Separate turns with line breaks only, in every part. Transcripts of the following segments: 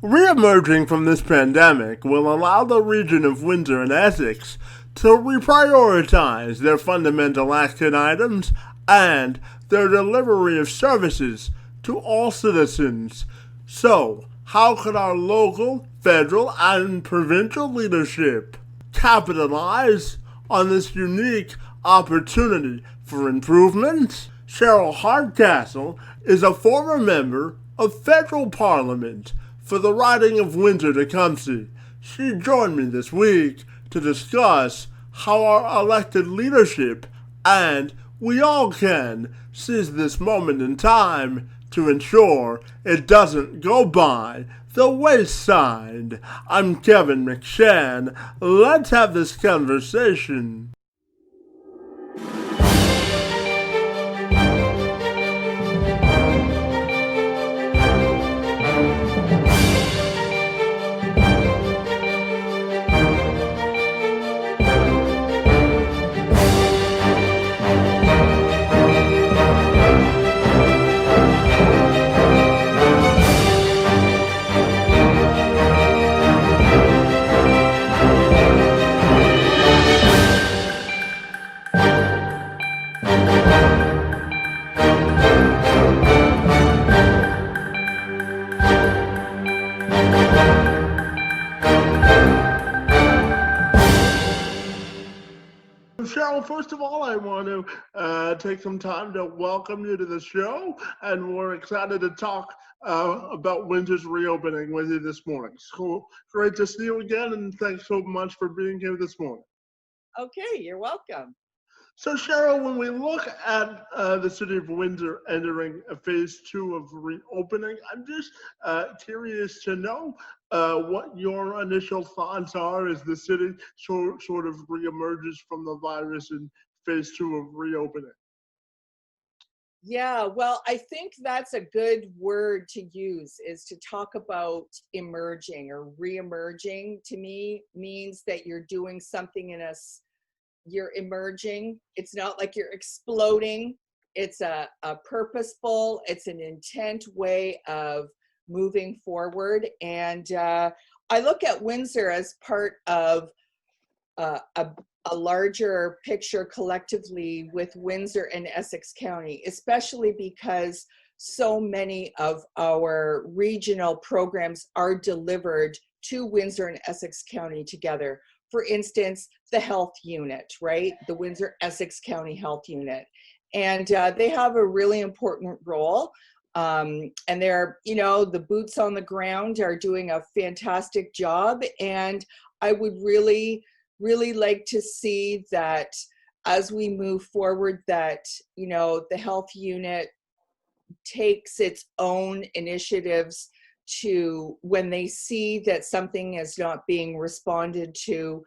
Reemerging from this pandemic will allow the region of Windsor and Essex to reprioritize their fundamental action items and their delivery of services to all citizens. So, how could our local, federal, and provincial leadership capitalize on this unique opportunity for improvement? Cheryl Hardcastle is a former member of federal parliament for the riding of Windsor-Tecumseh. She joined me this week to discuss how our elected leadership and we all can seize this moment in time to ensure it doesn't go by the wayside. I'm Kevin McShann. Let's have this conversation. Cheryl, first of all, I want to take some time to welcome you to the show, and we're excited to talk about Windsor's reopening with you this morning. So great to see you again, and thanks so much for being here this morning.
Okay, you're welcome.
So, Cheryl, when we look at the city of Windsor entering a phase two of reopening, I'm just curious to know what your initial thoughts are as the city sort of reemerges from the virus in phase two of reopening.
Yeah, well, I think that's a good word to use is to talk about emerging or re-emerging. To me means that you're doing something you're emerging. It's not like you're exploding. It's a purposeful, it's an intent way of moving forward. And I look at Windsor as part of uh, a, a larger picture collectively with Windsor and Essex County, especially because so many of our regional programs are delivered to Windsor and Essex County together. For instance, the health unit, right? The Windsor-Essex County Health Unit. And they have a really important role. And they're, the boots on the ground are doing a fantastic job. And I would really like to see that as we move forward that, the health unit takes its own initiatives to when they see that something is not being responded to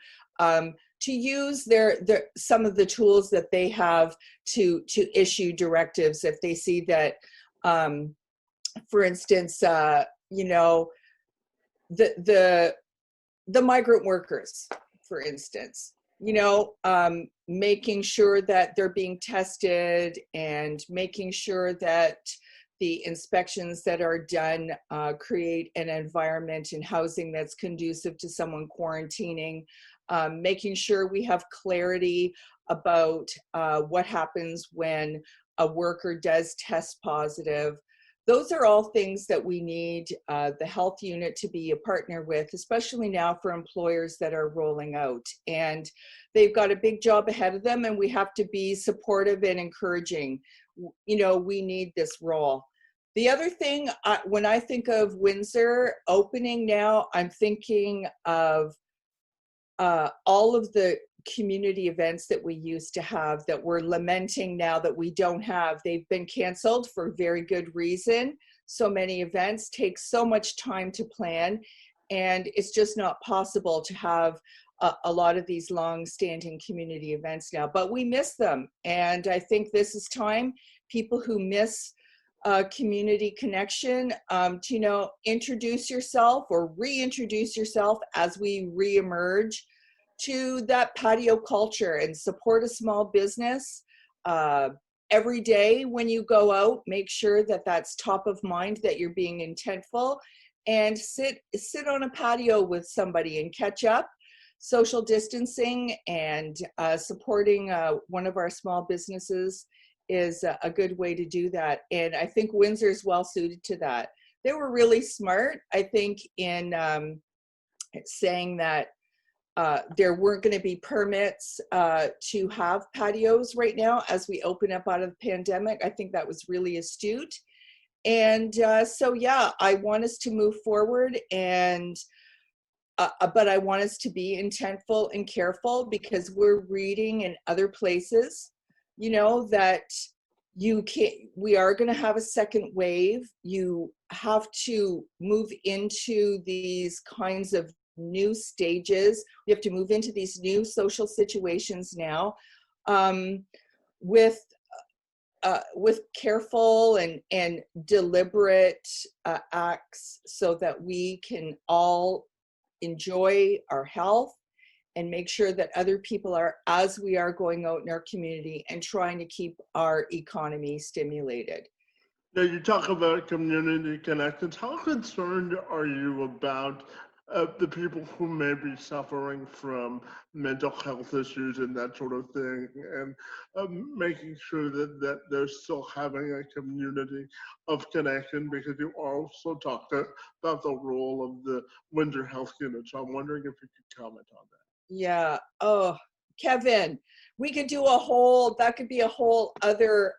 use their some of the tools that they have to issue directives if they see that, for instance, the migrant workers, for instance, making sure that they're being tested and making sure that the inspections that are done create an environment and housing that's conducive to someone quarantining, making sure we have clarity about what happens when a worker does test positive. Those are all things that we need the health unit to be a partner with, especially now for employers that are rolling out. And they've got a big job ahead of them, and we have to be supportive and encouraging. We need this role. The other thing, when I think of Windsor opening now, I'm thinking of all of the community events that we used to have that we're lamenting now that we don't have. They've been canceled for very good reason. So many events take so much time to plan, and it's just not possible to have a lot of these long-standing community events now, but we miss them. And I think this is time, people who miss community connection, to introduce yourself or reintroduce yourself as we reemerge to that patio culture and support a small business. Every day when you go out, make sure that that's top of mind, that you're being intentful and sit on a patio with somebody and catch up. Social distancing and supporting one of our small businesses is a good way to do that. And I think Windsor is well suited to that. They were really smart, I think, in saying that there weren't going to be permits to have patios right now as we open up out of the pandemic. I think that was really astute. And so, yeah, I want us to move forward, and but I want us to be intentful and careful, because we're reading in other places, you know, that we are going to have a second wave. You have to move into these kinds of new stages. We have to move into these new social situations now, with careful and deliberate acts, so that we can all enjoy our health and make sure that other people are, as we are going out in our community and trying to keep our economy stimulated.
Now, you talk about community connections. How concerned are you about the people who may be suffering from mental health issues and that sort of thing, and making sure that they're still having a community of connection? Because you also talked about the role of the Windsor Health Unit. So I'm wondering if you could comment on that.
Yeah. Oh, Kevin, we could do that could be a whole other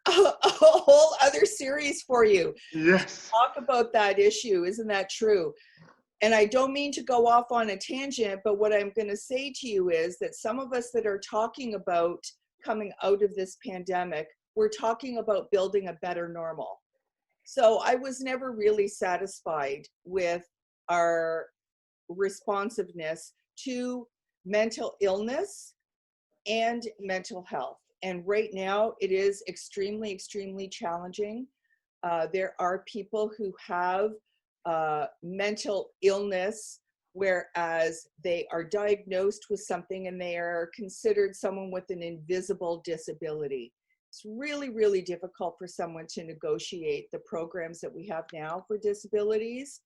series for you.
Yes.
Talk about that issue. Isn't that true? And I don't mean to go off on a tangent, but what I'm going to say to you is that some of us that are talking about coming out of this pandemic, we're talking about building a better normal. So I was never really satisfied with our responsiveness to mental illness and mental health. And right now it is extremely, extremely challenging. There are people who have mental illness, whereas they are diagnosed with something and they are considered someone with an invisible disability. It's really, really difficult for someone to negotiate the programs that we have now for disabilities.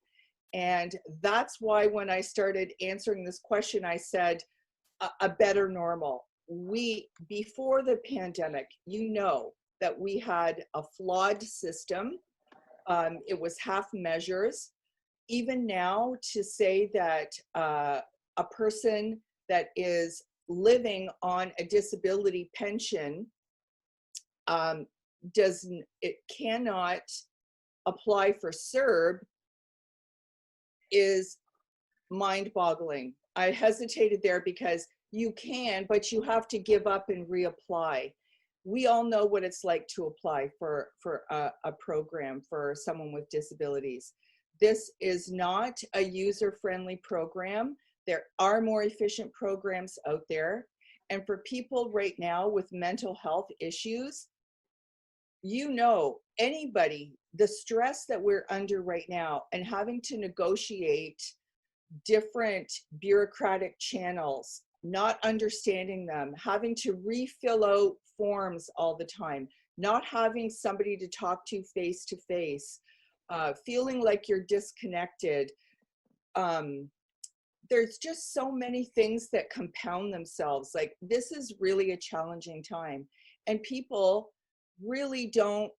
And that's why when I started answering this question, I said, a better normal. Before the pandemic, you know that we had a flawed system. It was half measures. Even now, to say that a person that is living on a disability pension cannot apply for CERB is mind-boggling. I hesitated there because you can, but you have to give up and reapply. We all know what it's like to apply for a program for someone with disabilities. This is not a user-friendly program. There are more efficient programs out there. And for people right now with mental health issues, you know, anybody, the stress that we're under right now and having to negotiate different bureaucratic channels, not understanding them, having to refill out forms all the time, not having somebody to talk to face, feeling like you're disconnected. There's just so many things that compound themselves. Like, this is really a challenging time. And people really don't,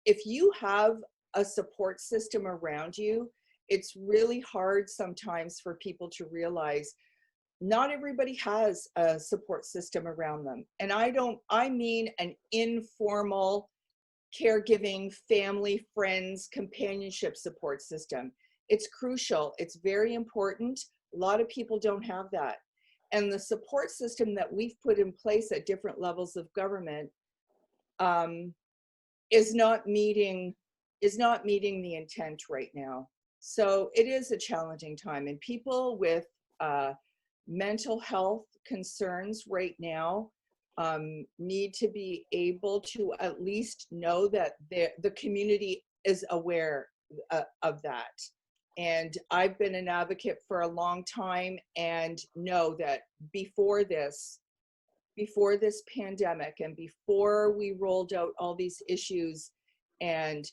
if you have a support system around you, it's really hard sometimes for people to realize not everybody has a support system around them. And I mean an informal caregiving, family, friends, companionship support system. It's crucial. It's very important. A lot of people don't have that. And the support system that we've put in place at different levels of government is not meeting the intent right now. So it is a challenging time, and people with mental health concerns right now need to be able to at least know that the community is aware of that. And I've been an advocate for a long time and know that before this pandemic and before we rolled out all these issues and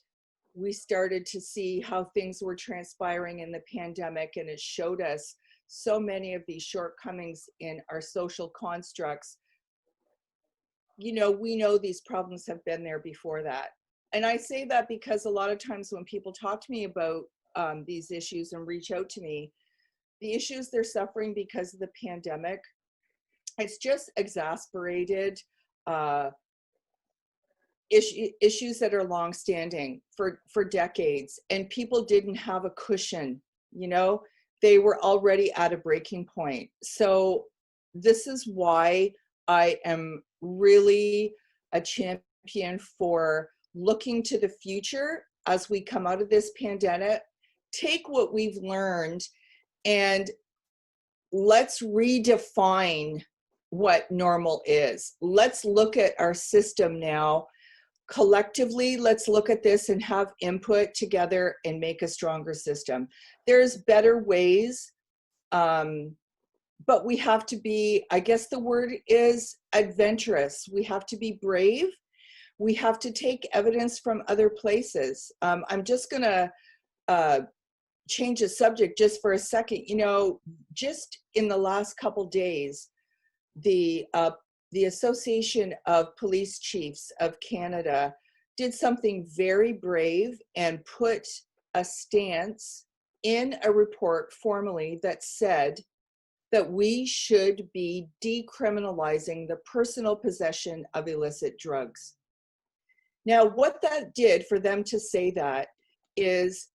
we started to see how things were transpiring in the pandemic, and it showed us so many of these shortcomings in our social constructs. You know, we know these problems have been there before that. And I say that because a lot of times when people talk to me about these issues and reach out to me, the issues they're suffering because of the pandemic, it's just exasperated uh, issues that are longstanding for decades, and people didn't have a cushion. You know, they were already at a breaking point. So this is why I am really a champion for looking to the future as we come out of this pandemic. Take what we've learned and let's redefine what normal is. Let's look at our system now. Collectively, let's look at this and have input together and make a stronger system. There's better ways, but we have to be, I guess the word is adventurous. We have to be brave. We have to take evidence from other places. I'm just gonna change the subject just for a second. You know, just in the last couple days, the Association of Police Chiefs of Canada did something very brave and put a stance in a report formally that said that we should be decriminalizing the personal possession of illicit drugs. Now, what that did for them to say that is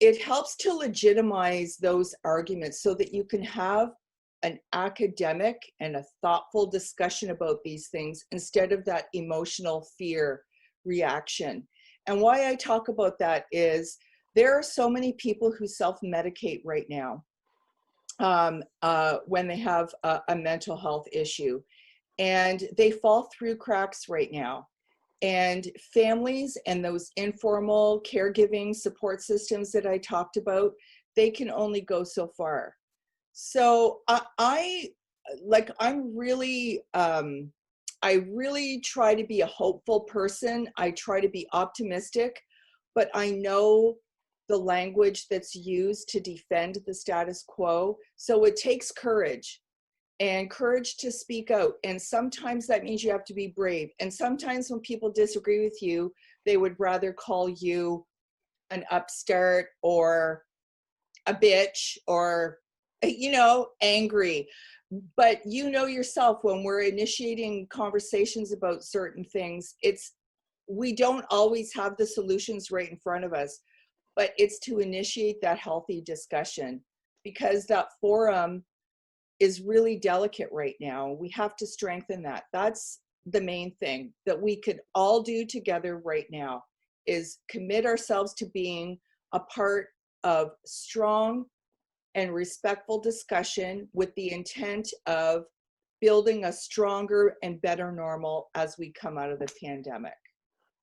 it helps to legitimize those arguments so that you can have an academic and a thoughtful discussion about these things instead of that emotional fear reaction. And why I talk about that is there are so many people who self-medicate right now when they have a mental health issue, and they fall through cracks right now. And families and those informal caregiving support systems that I talked about, they can only go so far. So I'm really, I really try to be a hopeful person. I try to be optimistic, but I know the language that's used to defend the status quo. So it takes courage and courage to speak out. And sometimes that means you have to be brave. And sometimes when people disagree with you, they would rather call you an upstart or a bitch or, you know, angry. But you know yourself, when we're initiating conversations about certain things, we don't always have the solutions right in front of us, but it's to initiate that healthy discussion, because that forum is really delicate right now. We have to strengthen that. That's the main thing that we could all do together right now, is commit ourselves to being a part of strong and respectful discussion with the intent of building a stronger and better normal as we come out of the pandemic.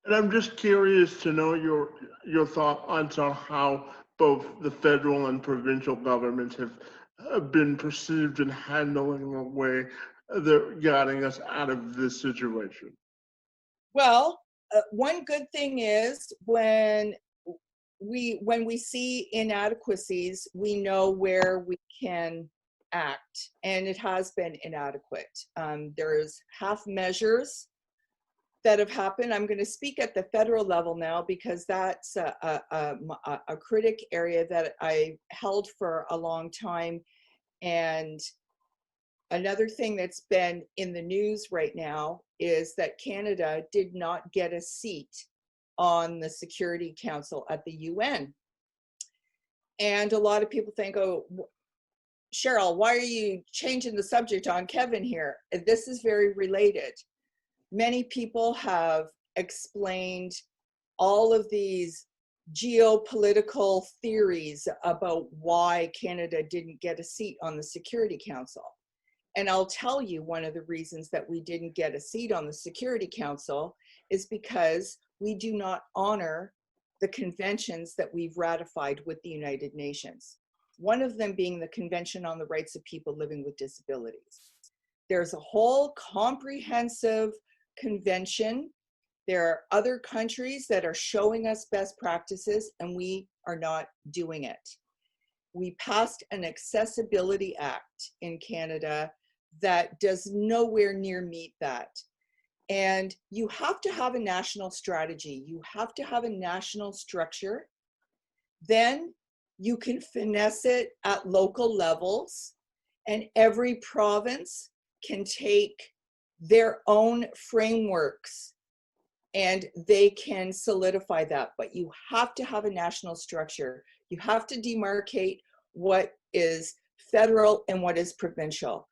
And I'm just curious to know your thoughts on how both the federal and provincial governments have been perceived in handling the way they're guiding us out of this situation.
Well, one good thing is when we see inadequacies, we know where we can act, and it has been inadequate. There's half measures that have happened. I'm going to speak at the federal level now, because that's a critic area that I held for a long time. And another thing that's been in the news right now is that Canada did not get a seat on the Security Council at the UN. And a lot of people think, oh, Cheryl, why are you changing the subject on Kevin here? This is very related. Many people have explained all of these geopolitical theories about why Canada didn't get a seat on the Security Council. And I'll tell you, one of the reasons that we didn't get a seat on the Security Council is because we do not honor the conventions that we've ratified with the United Nations. One of them being the Convention on the Rights of People Living with Disabilities. There's a whole comprehensive convention. There are other countries that are showing us best practices, and we are not doing it. We passed an Accessibility Act in Canada that does nowhere near meet that. And you have to have a national strategy. You have to have a national structure. Then you can finesse it at local levels, and every province can take their own frameworks and they can solidify that. But you have to have a national structure. You have to demarcate what is federal and what is provincial.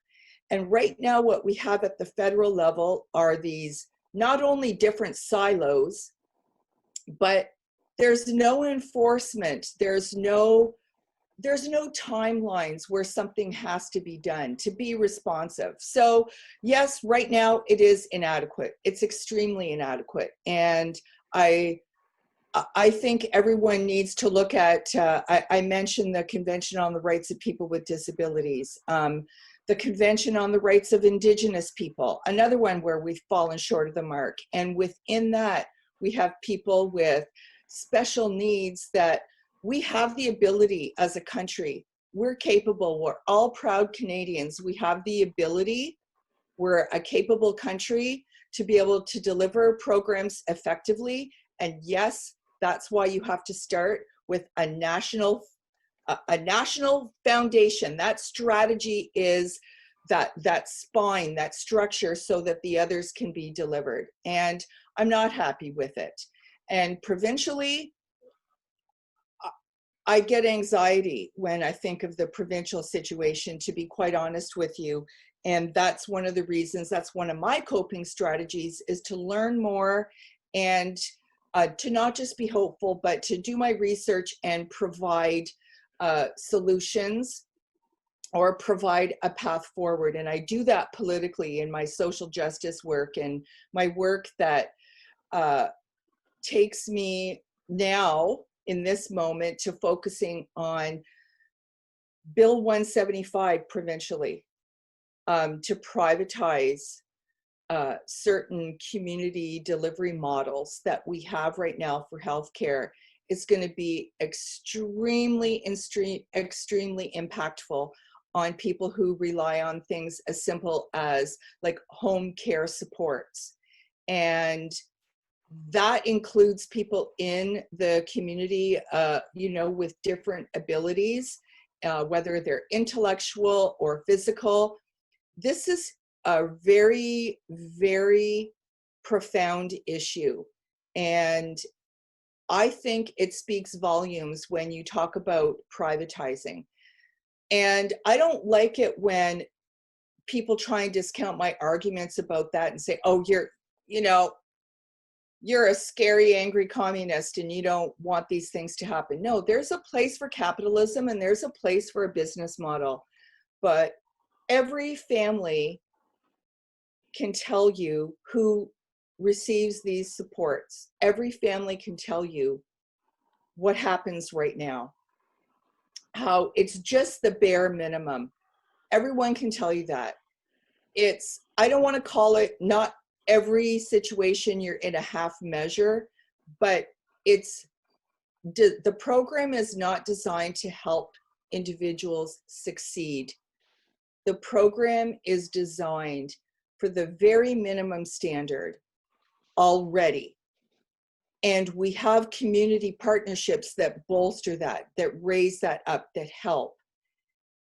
And right now, what we have at the federal level are these not only different silos, but there's no enforcement. There's no timelines where something has to be done to be responsive. So yes, right now it is inadequate. It's extremely inadequate. And I think everyone needs to look at, I mentioned the Convention on the Rights of People with Disabilities, the Convention on the Rights of Indigenous People, another one where we've fallen short of the mark. And within that, we have people with special needs that we have the ability as a country. We're capable. We're all proud Canadians. We have the ability. We're a capable country to be able to deliver programs effectively. And yes, that's why you have to start with a national foundation. That strategy is that spine, that structure, so that the others can be delivered. And I'm not happy with it. And provincially, I get anxiety when I think of the provincial situation, to be quite honest with you. And that's one of the reasons, that's one of my coping strategies, is to learn more and to not just be hopeful, but to do my research and provide solutions or provide a path forward. And I do that politically in my social justice work and my work that takes me now in this moment to focusing on Bill 175 provincially, to privatize certain community delivery models that we have right now for healthcare. It's going to be extremely impactful on people who rely on things as simple as like home care supports. And that includes people in the community, with different abilities, whether they're intellectual or physical. This is a very, very profound issue. And I think it speaks volumes when you talk about privatizing. And I don't like it when people try and discount my arguments about that and say, oh, you're a scary, angry communist and you don't want these things to happen. No, there's a place for capitalism and there's a place for a business model. But every family can tell you who receives these supports. Every family can tell you what happens right now, how it's just the bare minimum. Everyone can tell you that. I don't want to call it, not every situation you're in a half measure, but the program is not designed to help individuals succeed. The program is designed for the very minimum standard already. And we have community partnerships that bolster that raise that up, that help.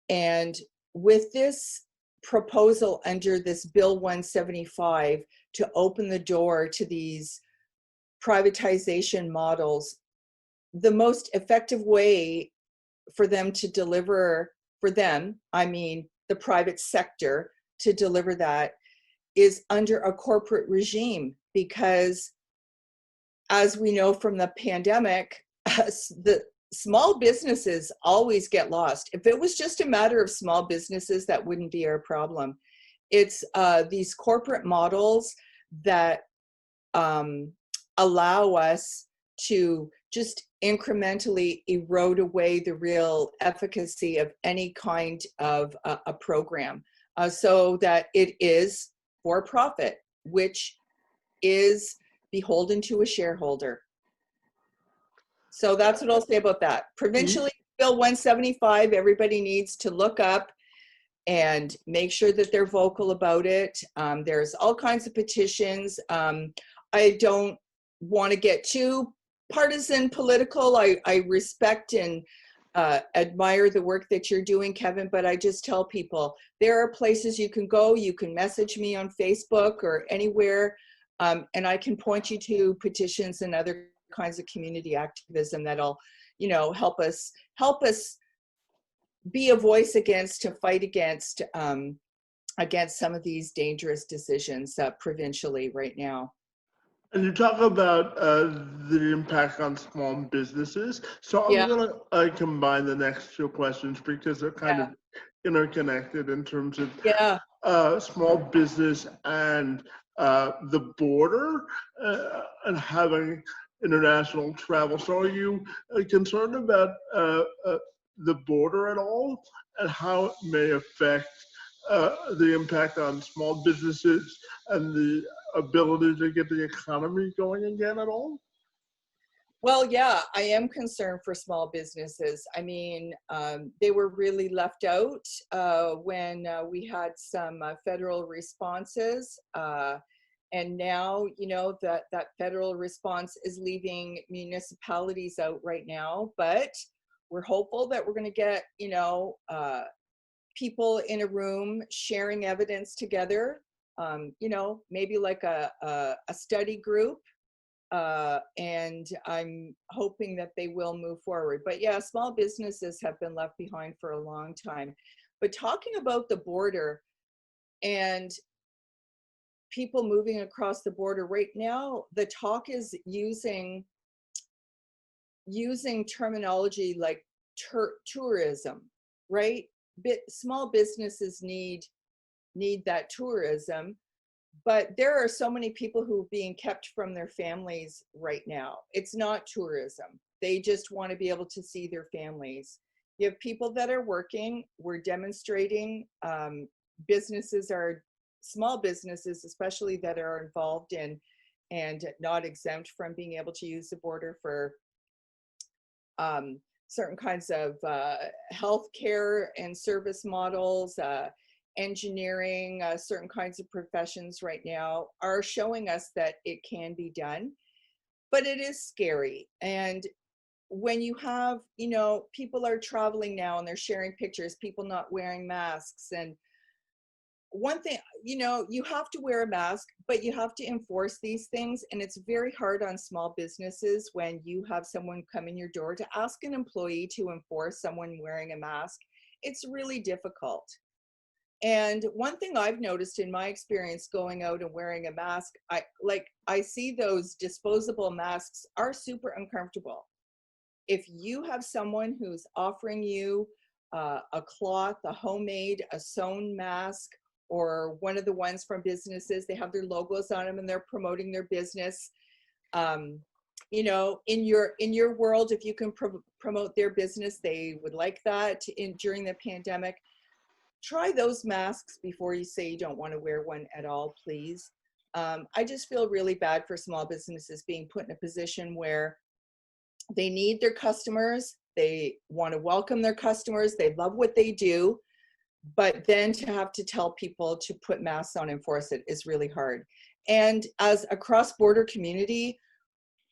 And with this proposal under this Bill 175 to open the door to these privatization models, the most effective way for them to deliver, the private sector to deliver that, is under a corporate regime. Because as we know from the pandemic, the small businesses always get lost. If it was just a matter of small businesses, that wouldn't be our problem. It's these corporate models that allow us to just incrementally erode away the real efficacy of any kind of a program, so that it is for profit, which is beholden to a shareholder. So that's what I'll say about that. Provincially, Bill 175, everybody needs to look up and make sure that they're vocal about it. There's all kinds of petitions. I don't want to get too partisan political. I respect and admire the work that you're doing, Kevin, but I just tell people there are places you can go. You can message me on Facebook or anywhere, and I can point you to petitions and other kinds of community activism that'll, help us be a voice to fight against some of these dangerous decisions provincially right now.
And you talk about the impact on small businesses. So I'm going to combine the next two questions because they're kind of interconnected in terms of small business and the border and having international travel. So are you concerned about the border at all and how it may affect the impact on small businesses and the ability to get the economy going again at all?
Well, yeah, I am concerned for small businesses. I mean, they were really left out when we had some federal responses. And now, that federal response is leaving municipalities out right now. But we're hopeful that we're going to get, people in a room sharing evidence together, maybe like a study group. And I'm hoping that they will move forward. But yeah, small businesses have been left behind for a long time. But talking about the border and people moving across the border right now, the talk is using terminology like tourism, right? Small businesses need that tourism, but there are so many people who are being kept from their families right now. It's not tourism. They just want to be able to see their families. You have people that are working. We're demonstrating. Small businesses, especially that are involved in and not exempt from being able to use the border for certain kinds of healthcare and service models, engineering, certain kinds of professions right now are showing us that it can be done, but it is scary. And when you have, people are traveling now and they're sharing pictures, people not wearing masks. And one thing, you have to wear a mask, but you have to enforce these things. And it's very hard on small businesses when you have someone come in your door to ask an employee to enforce someone wearing a mask. It's really difficult. And one thing I've noticed in my experience going out and wearing a mask, I see those disposable masks are super uncomfortable. If you have someone who's offering you a cloth, a homemade, a sewn mask, or one of the ones from businesses, they have their logos on them and they're promoting their business. In your world, if you can promote their business, they would like that during the pandemic. Try those masks before you say you don't want to wear one at all, please. I just feel really bad for small businesses being put in a position where they need their customers. They want to welcome their customers. They love what they do. But then to have to tell people to put masks on and enforce it is really hard. And as a cross-border community,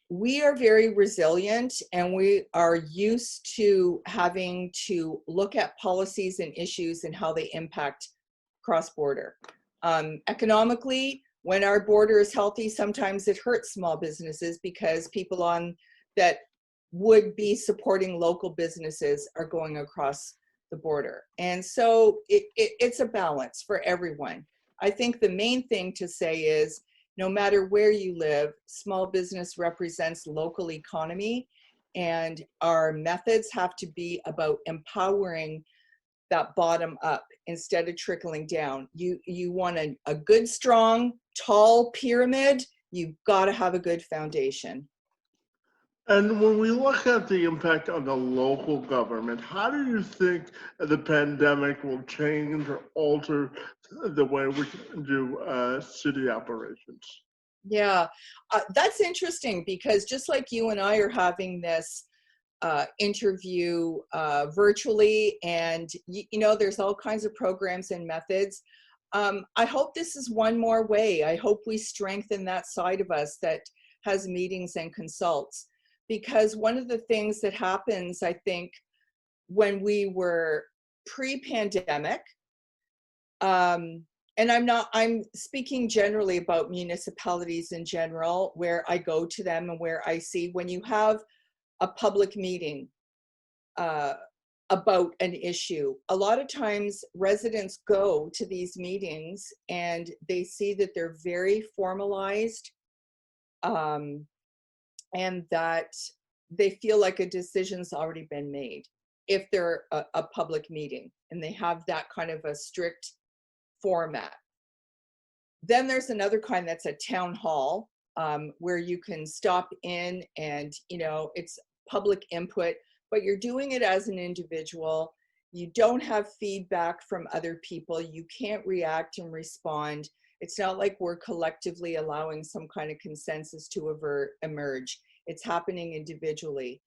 we are very resilient and we are used to having to look at policies and issues and how they impact cross-border. Economically, when our border is healthy, sometimes it hurts small businesses because people that would be supporting local businesses are going across the border. And so it's a balance for everyone. I think the main thing to say is, no matter where you live, small business represents local economy, and our methods have to be about empowering that bottom up instead of trickling down. You want a good, strong, tall pyramid, you've got to have a good foundation.
And when we look at the impact on the local government, how do you think the pandemic will change or alter the way we do city operations?
Yeah, that's interesting because just like you and I are having this interview virtually, and you know, there's all kinds of programs and methods. I hope this is one more way. I hope we strengthen that side of us that has meetings and consults, because one of the things that happens, I think, when we were pre-pandemic, and I'm speaking generally about municipalities in general, where I go to them and where I see when you have a public meeting uh, about an issue, a lot of times residents go to these meetings and they see that they're very formalized, um, and that they feel like a decision's already been made if they're a public meeting and they have that kind of a strict format. Then there's another kind that's a town hall, where you can stop in and, you know, it's public input, but you're doing it as an individual. You don't have feedback from other people. You can't react and respond. It's not like we're collectively allowing some kind of consensus to emerge. It's happening individually.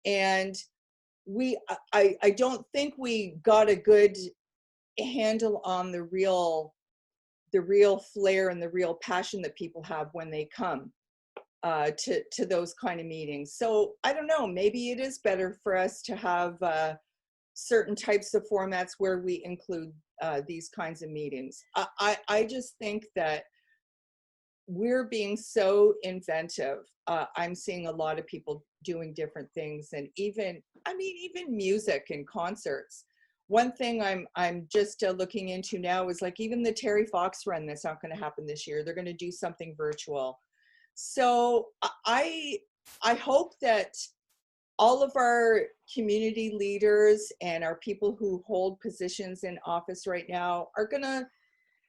And I don't think we got a good handle on the real flair and the real passion that people have when they come to those kind of meetings. So I don't know, maybe it is better for us to have certain types of formats where we include these kinds of meetings. I just think that we're being so inventive. I'm seeing a lot of people doing different things, and even music and concerts. One thing I'm just looking into now is like even the Terry Fox run that's not going to happen this year. They're going to do something virtual. So I hope that all of our community leaders and our people who hold positions in office right now are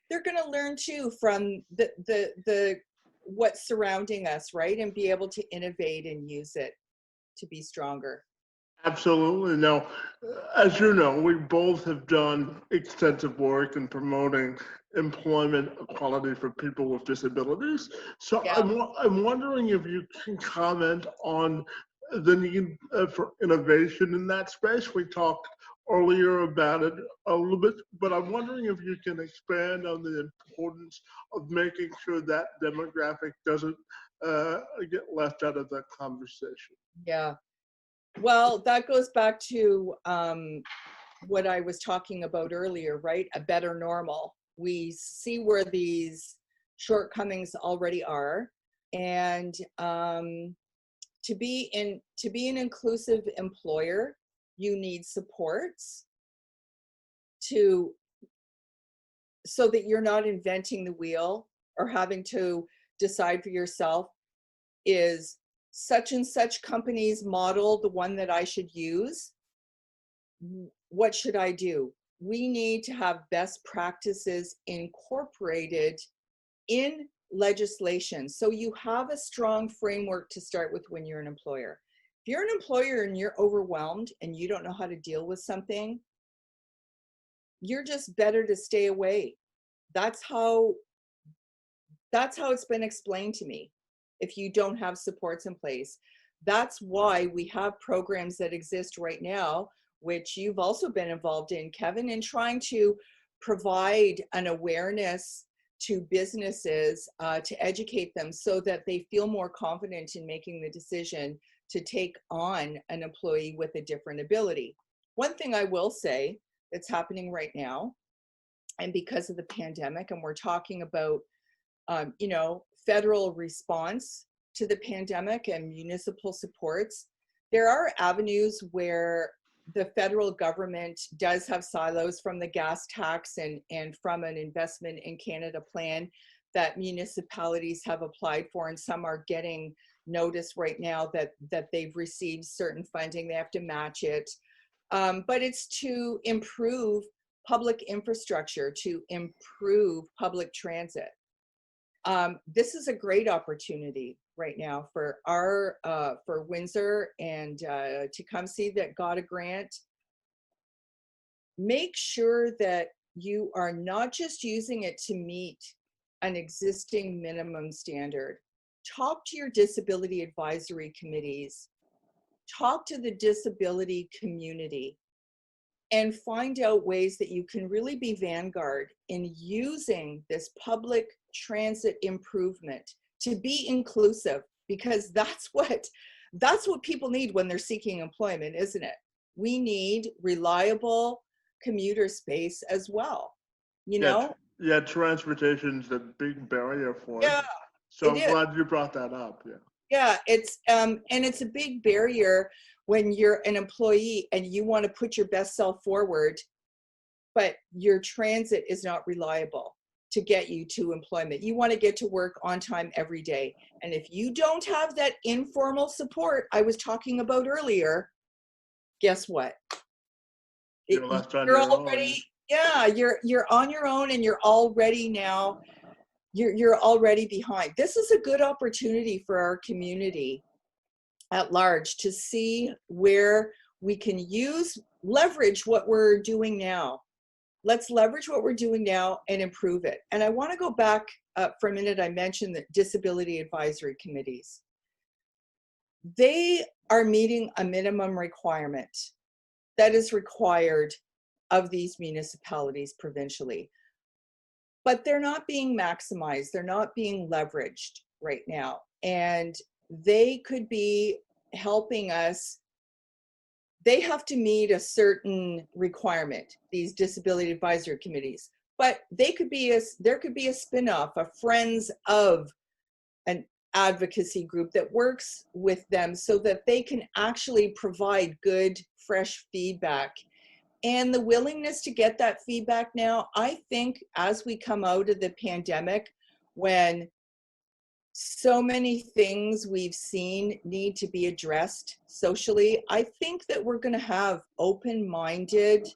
they're gonna learn too from the what's surrounding us, right, and be able to innovate and use it to be stronger.
Absolutely. Now, as you know, we both have done extensive work in promoting employment equality for people with disabilities. So
Yeah.
I'm wondering if you can comment on the need for innovation in that space. We talked earlier about it a little bit, but I'm wondering if you can expand on the importance of making sure that demographic doesn't get left out of the conversation.
Yeah. Well, that goes back to what I was talking about earlier, right? A better normal. We see where these shortcomings already are, and to be an inclusive employer, you need supports to so that you're not inventing the wheel or having to decide for yourself, is such and such company's model the one that I should use? What should I do? We need to have best practices incorporated in legislation, so you have a strong framework to start with when you're an employer. If you're an employer and you're overwhelmed and you don't know how to deal with something, you're just better to stay away. That's how it's been explained to me. If you don't have supports in place, that's why we have programs that exist right now, which you've also been involved in, Kevin, in trying to provide an awareness to businesses to educate them so that they feel more confident in making the decision to take on an employee with a different ability. One thing I will say that's happening right now, and because of the pandemic, and we're talking about federal response to the pandemic and municipal supports, there are avenues where the federal government does have silos from the gas tax and from an investment in Canada plan that municipalities have applied for, and some are getting notice right now that they've received certain funding. They have to match it. But it's to improve public infrastructure, to improve public transit. This is a great opportunity right now for for Windsor and Tecumseh that got a grant. Make sure that you are not just using it to meet an existing minimum standard. Talk to your disability advisory committees. Talk to the disability community and find out ways that you can really be vanguard in using this public transit improvement to be inclusive, because that's what people need when they're seeking employment, isn't it? We need reliable commuter space as well, you know?
Yeah, transportation's a big barrier for it.
Yeah,
So
it
I'm
is.
glad you brought that up. Yeah.
Yeah, and it's a big barrier when you're an employee and you want to put your best self forward, but your transit is not reliable to get you to employment. You want to get to work on time every day. And if you don't have that informal support I was talking about earlier, guess what?
You're left on
You're
your own.
already, yeah, you're on your own, and you're already now, you're already behind. This is a good opportunity for our community at large to see where we can leverage what we're doing now. Let's leverage what we're doing now and improve it. And I want to go back for a minute. I mentioned the disability advisory committees. They are meeting a minimum requirement that is required of these municipalities provincially, but they're not being maximized. They're not being leveraged right now. And they could be helping us. They have to meet a certain requirement, these disability advisory committees, but there could be a spin-off, a friends of an advocacy group that works with them so that they can actually provide good, fresh feedback. And the willingness to get that feedback now, I think as we come out of the pandemic, when so many things we've seen need to be addressed socially, I think that we're going to have open-minded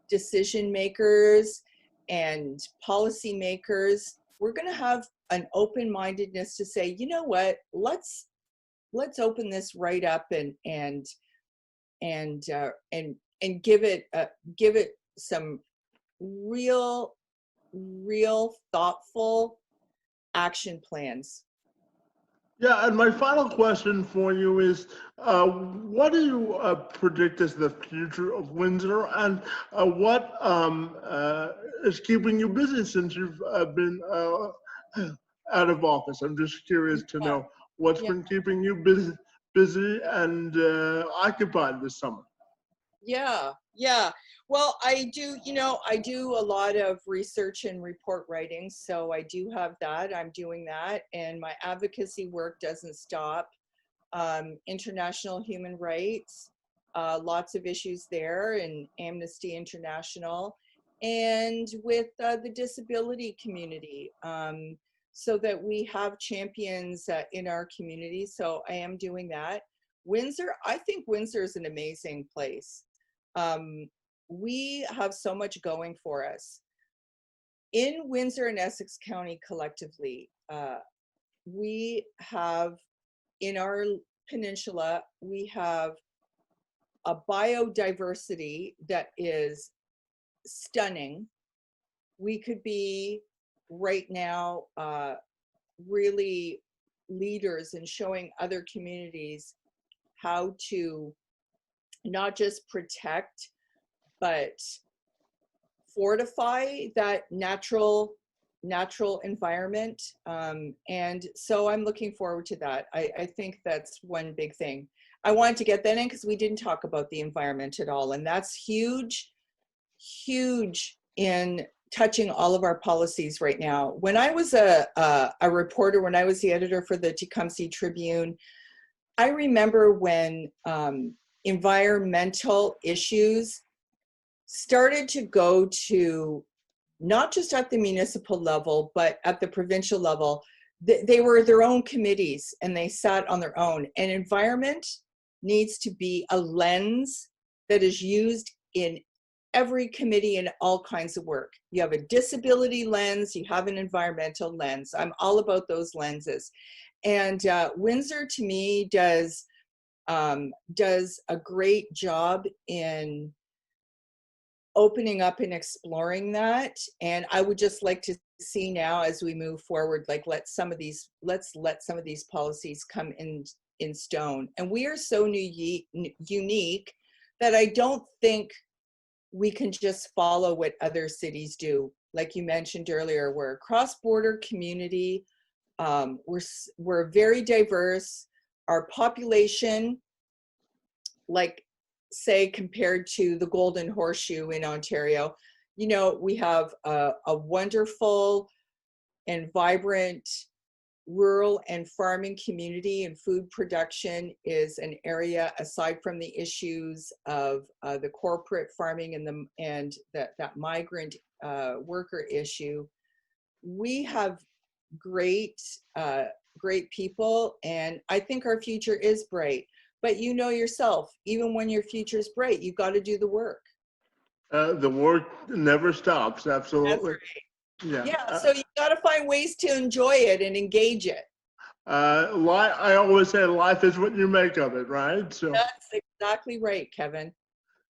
decision makers and policy makers. We're going to have an open-mindedness to say, you know what, let's open this right up and give it some real thoughtful action plans.
Yeah, and my final question for you is, what do you predict as the future of Windsor, and what is keeping you busy since you've been out of office? I'm just curious to know what's been keeping you busy and occupied this summer.
Yeah. Well, I do a lot of research and report writing, so I do have that. I'm doing that, and my advocacy work doesn't stop. International human rights, lots of issues there, and Amnesty International, and with the disability community, so that we have champions in our community. So I am doing that. Windsor, I think Windsor is an amazing place. We have so much going for us. In Windsor and Essex County collectively, we have, in our peninsula, we have a biodiversity that is stunning. We could be right now really leaders in showing other communities how to not just protect, but fortify that natural environment. And so I'm looking forward to that. I think that's one big thing. I wanted to get that in because we didn't talk about the environment at all. And that's huge in touching all of our policies right now. When I was a reporter, when I was the editor for the Tecumseh Tribune, I remember when environmental issues started to go to, not just at the municipal level, but at the provincial level. They were their own committees and they sat on their own. And environment needs to be a lens that is used in every committee and all kinds of work. You have a disability lens, you have an environmental lens. I'm all about those lenses. And Windsor, to me, does a great job in opening up and exploring that. And I would just like to see now as we move forward, like let's let some of these policies come in stone. And we are so unique that I don't think we can just follow what other cities do. Like you mentioned earlier, we're a cross-border community. We're very diverse. Our population, like say compared to the Golden Horseshoe in Ontario, you know, we have a wonderful and vibrant rural and farming community, and food production is an area, aside from the issues of the corporate farming and that migrant worker issue. We have great people, and I think our future is bright. But you know yourself, even when your future is bright, you've got to do the work.
The work never stops.
That's
Absolutely.
right.
Yeah.
Yeah, so you got to find ways to enjoy it and engage it.
I always say life is what you make of it, right? So,
That's exactly right, Kevin.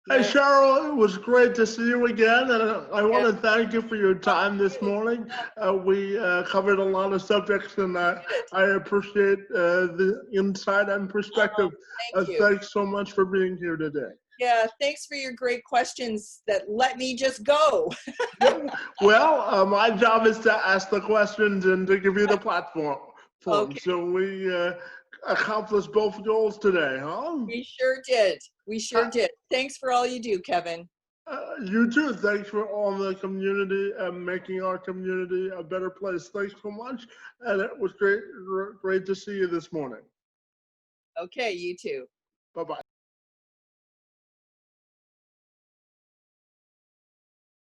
hey,
Yeah,
Cheryl, it was great to see you again, and I want
yeah.
to thank you for your time this morning. We covered a lot of subjects, and I appreciate the insight and perspective.
Thank you.
Thanks so much for being here today.
Yeah, thanks for your great questions that let me just go.
Yeah. Well, my job is to ask the questions and to give you the platform.
Okay.
So we accomplished both goals today, huh?
We sure did. We sure did. Thanks for all you do, Kevin.
You too. Thanks for all the community and making our community a better place. Thanks so much. And it was great to see you this morning.
Okay, you too.
Bye-bye.